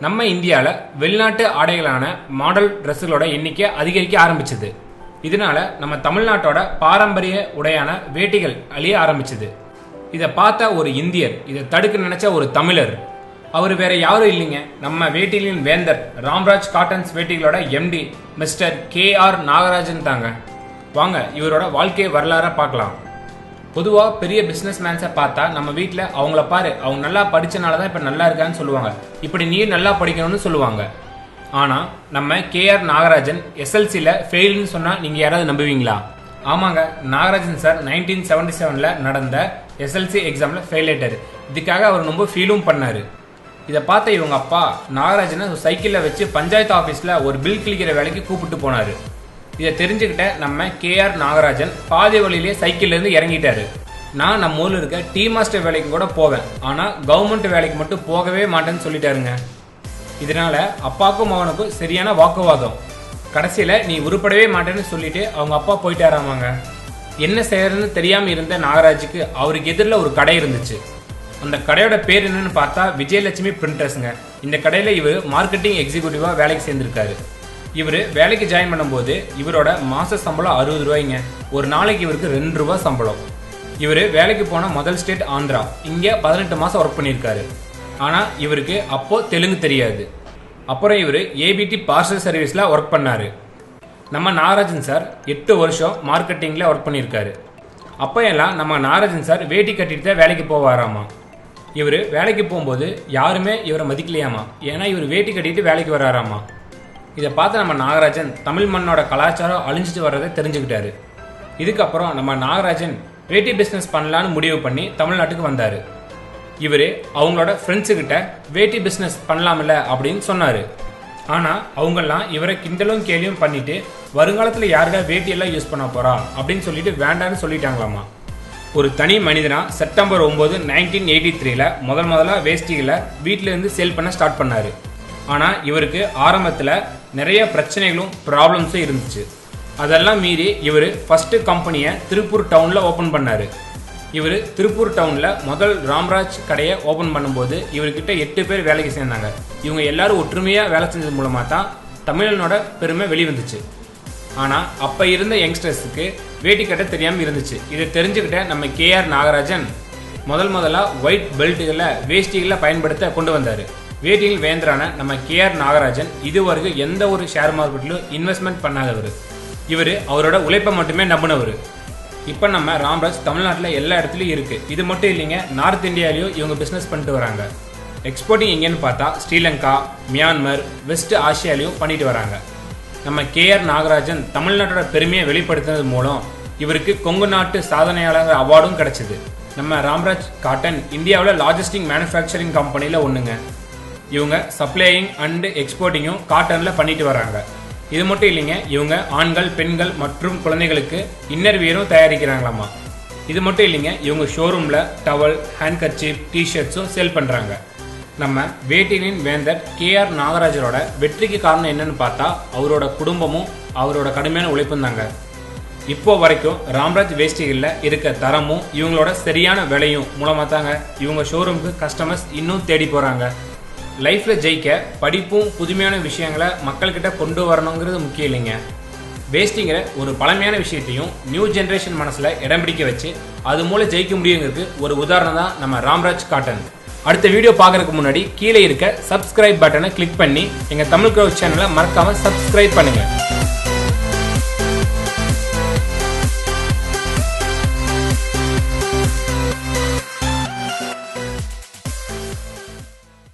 நம்ம இந்தியாவில் வெளிநாட்டு ஆடைகளான மாடல் ட்ரெஸ்ஸுகளோட எண்ணிக்கை அதிகரிக்க ஆரம்பிச்சது. இதனால நம்ம தமிழ்நாட்டோட பாரம்பரிய உடையான வேட்டிகள் அழிய ஆரம்பிச்சது. இதை பார்த்த ஒரு இந்தியர், இதை தடுக்க நினைச்ச ஒரு தமிழர், அவர் வேற யாரும் இல்லைங்க, நம்ம வேட்டிகளின் வேந்தர் ராம்ராஜ் காட்டன்ஸ் வேட்டிகளோட எம்டி மிஸ்டர் KR நாகராஜன் தாங்க. வாங்க இவரோட வாழ்க்கை வரலாற பார்க்கலாம். பொதுவாக பெரிய பிஸ்னஸ் மேன்ஸை பார்த்தா நம்ம வீட்டில் அவங்கள பாரு, அவங்க நல்லா படித்தனால தான் இப்போ நல்லா இருக்கான்னு சொல்லுவாங்க, இப்படி நீ நல்லா படிக்கணும்னு சொல்லுவாங்க. ஆனால் நம்ம KR நாகராஜன் SLCயில் ஃபெயில்னு சொன்னால் நீங்கள் யாராவது நம்புவீங்களா? ஆமாங்க, நாகராஜன் சார் 1977 நடந்த SLC எக்ஸாமில் ஃபெயில் ஆயிட்டாரு. இதுக்காக அவர் ரொம்ப ஃபீலும் பண்ணார். இதை பார்த்த இவங்க அப்பா நாகராஜனை சைக்கிளில் வச்சு பஞ்சாயத்து ஆஃபீஸில் ஒரு பில் கிளிக்கிற வேலைக்கு கூப்பிட்டு போனார். இதை தெரிஞ்சுக்கிட்ட நம்ம KR நாகராஜன் பாதி வழியிலே சைக்கிள்லேருந்து இறங்கிட்டாரு. நான் நம்ம ஊரில் இருக்க டீ மாஸ்டர் வேலைக்கு கூட போவேன், ஆனால் கவர்மெண்ட் வேலைக்கு மட்டும் போகவே மாட்டேன்னு சொல்லிட்டாருங்க. இதனால அப்பாவுக்கும் மகனுக்கும் சரியான வாக்குவாதம். கடைசியில் நீ உருப்படவே மாட்டேன்னு சொல்லிட்டு அவங்க அப்பா போயிட்டாராமாங்க. என்ன செய்யறதுன்னு தெரியாமல் இருந்த நாகராஜுக்கு அவருக்கு எதிரில் ஒரு கடை இருந்துச்சு. அந்த கடையோட பேர் என்னன்னு பார்த்தா விஜயலட்சுமி பிரிண்டர்ஸுங்க. இந்த கடையில் இவர் மார்க்கெட்டிங் எக்ஸிக்யூட்டிவாக வேலைக்கு சேர்ந்திருக்காரு. இவர் வேலைக்கு ஜாயின் பண்ணும்போது இவரோட மாச சம்பளம் 60 ரூபாய்ங்க. ஒரு நாளைக்கு இவருக்கு 2 ரூபாய் சம்பளம். இவர் வேலைக்கு போன முதல் ஸ்டேட் ஆந்திரா. இங்கே 18 மாதம் ஒர்க் பண்ணியிருக்காரு. ஆனால் இவருக்கு அப்போ தெலுங்கு தெரியாது. அப்புறம் இவர் ABT பார்சல் சர்வீஸில் ஒர்க் பண்ணார். நம்ம நாகராஜன் சார் 8 வருஷம் மார்க்கெட்டிங்கில் ஒர்க் பண்ணியிருக்காரு. அப்போ எல்லாம் நம்ம நாகராஜன் சார் வேட்டி கட்டிட்டு தான் வேலைக்கு போவாராமா. இவர் வேலைக்கு போகும்போது யாருமே இவரை மதிக்கலையாமா, ஏன்னா இவர் வேட்டி கட்டிட்டு வேலைக்கு வராராமா. இதை பார்த்து நம்ம நாகராஜன் தமிழ் மண்ணோட கலாச்சாரம் அழிஞ்சிட்டு வர்றதை தெரிஞ்சுக்கிட்டாரு. இதுக்கப்புறம் நம்ம நாகராஜன் வேட்டி பிஸ்னஸ் பண்ணலான்னு முடிவு பண்ணி தமிழ்நாட்டுக்கு வந்தார். இவர் அவங்களோட ஃப்ரெண்ட்ஸுக்கிட்ட வேட்டி பிஸ்னஸ் பண்ணலாமில்ல அப்படின்னு சொன்னார். ஆனால் அவங்கெல்லாம் இவரை கிண்டலும் கேலியும் பண்ணிட்டு வருங்காலத்தில் யாருடா வேட்டியெல்லாம் யூஸ் பண்ண போறா அப்படின்னு சொல்லிட்டு வேண்டான்னு சொல்லிட்டாங்களாமா. ஒரு தனி மனிதனா செப்டம்பர் 9, 1983 முதலாக வேஷ்டிகளை வீட்டில இருந்து சேல் பண்ண ஸ்டார்ட் பண்ணாரு. ஆனால் இவருக்கு ஆரம்பத்தில் நிறைய பிரச்சனைகளும் ப்ராப்ளம்ஸும் இருந்துச்சு. அதெல்லாம் மீறி இவர் ஃபஸ்ட்டு கம்பெனியை திருப்பூர் டவுனில் ஓப்பன் பண்ணார். இவர் திருப்பூர் டவுனில் முதல் ராம்ராஜ் கடையை ஓப்பன் பண்ணும்போது இவர்கிட்ட 8 பேர் வேலைக்கு சேர்ந்தாங்க. இவங்க எல்லாரும் ஒற்றுமையாக வேலை செஞ்சது மூலமாக தான் தமிழனோட பெருமை வெளிவந்துச்சு. ஆனால் அப்போ இருந்த யங்ஸ்டர்ஸுக்கு வேட்டி கட்ட தெரியாமல் இருந்துச்சு. இதை தெரிஞ்சுக்கிட்ட நம்ம KR நாகராஜன் முதலாக ஒயிட் பெல்ட்டுகளை வேஷ்டிகளை பயன்படுத்த கொண்டு வந்தார். வேட்டியில் வேந்தரான நம்ம KR நாகராஜன் இதுவரைக்கும் எந்த ஒரு ஷேர் மார்க்கெட்லையும் இன்வெஸ்ட்மெண்ட் பண்ணாதவர். இவர் அவரோட உழைப்பை மட்டுமே நம்பினவர். இப்போ நம்ம ராம்ராஜ் தமிழ்நாட்டில் எல்லா இடத்துலையும் இருக்குது. இது மட்டும் இல்லைங்க, நார்த் இந்தியாலையும் இவங்க பிஸ்னஸ் பண்ணிட்டு வராங்க. எக்ஸ்போர்ட்டிங் எங்கேன்னு பார்த்தா ஸ்ரீலங்கா, மியான்மர், வெஸ்ட் ஆசியாலையும் பண்ணிட்டு வராங்க. நம்ம KR நாகராஜன் தமிழ்நாட்டோட பெருமையை வெளிப்படுத்தினது மூலம் இவருக்கு கொங்கு நாட்டு சாதனையாளர் அவார்டும் கிடைச்சிது. நம்ம ராம்ராஜ் காட்டன் இந்தியாவில் லாஜிஸ்டிக் மேனுஃபேக்சரிங் கம்பெனியில் ஒன்றுங்க. இவங்க சப்ளையிங் அண்டு எக்ஸ்போர்ட்டிங்கும் காட்டனில் பண்ணிட்டு வராங்க. இது மட்டும் இல்லைங்க, இவங்க ஆண்கள், பெண்கள் மற்றும் குழந்தைகளுக்கு இன்னர் வியரும் தயாரிக்கிறாங்களாமா. இது மட்டும் இல்லைங்க, இவங்க ஷோரூமில் டவல், ஹேண்ட் கர்ச்சீப், டிஷர்ட்ஸும் சேல் பண்ணுறாங்க. நம்ம வேட்டியின் வேந்தர் KR நாகராஜரோட வெற்றிக்கு காரணம் என்னன்னு பார்த்தா அவரோட குடும்பமும் அவரோட கடுமையான உழைப்பும் தாங்க. இப்போ வரைக்கும் ராம்ராஜ் வேஷ்டிகளில் இருக்க தரமும் இவங்களோட சரியான விலையும் மூலமாக தாங்க இவங்க ஷோரூமுக்கு கஸ்டமர்ஸ் இன்னும் தேடி போகிறாங்க. லைஃப்பில் ஜெயிக்க படிப்பும் புதுமையான விஷயங்களை மக்கள்கிட்ட கொண்டு வரணுங்கிறது முக்கியம் இல்லைங்க. வேஸ்டிங்கிற ஒரு பழமையான விஷயத்தையும் நியூ ஜென்ரேஷன் மனசில் இடம் பிடிக்க வச்சு அது மூலம் ஜெயிக்க முடியுங்கிறது ஒரு உதாரணம் தான் நம்ம ராம்ராஜ் காட்டன். அடுத்த வீடியோ பார்க்கறதுக்கு முன்னாடி கீழே இருக்க சப்ஸ்கிரைப் பட்டனை கிளிக் பண்ணி எங்கள் தமிழ் க்ரௌட் சேனலை மறக்காமல் சப்ஸ்கிரைப் பண்ணுங்கள்.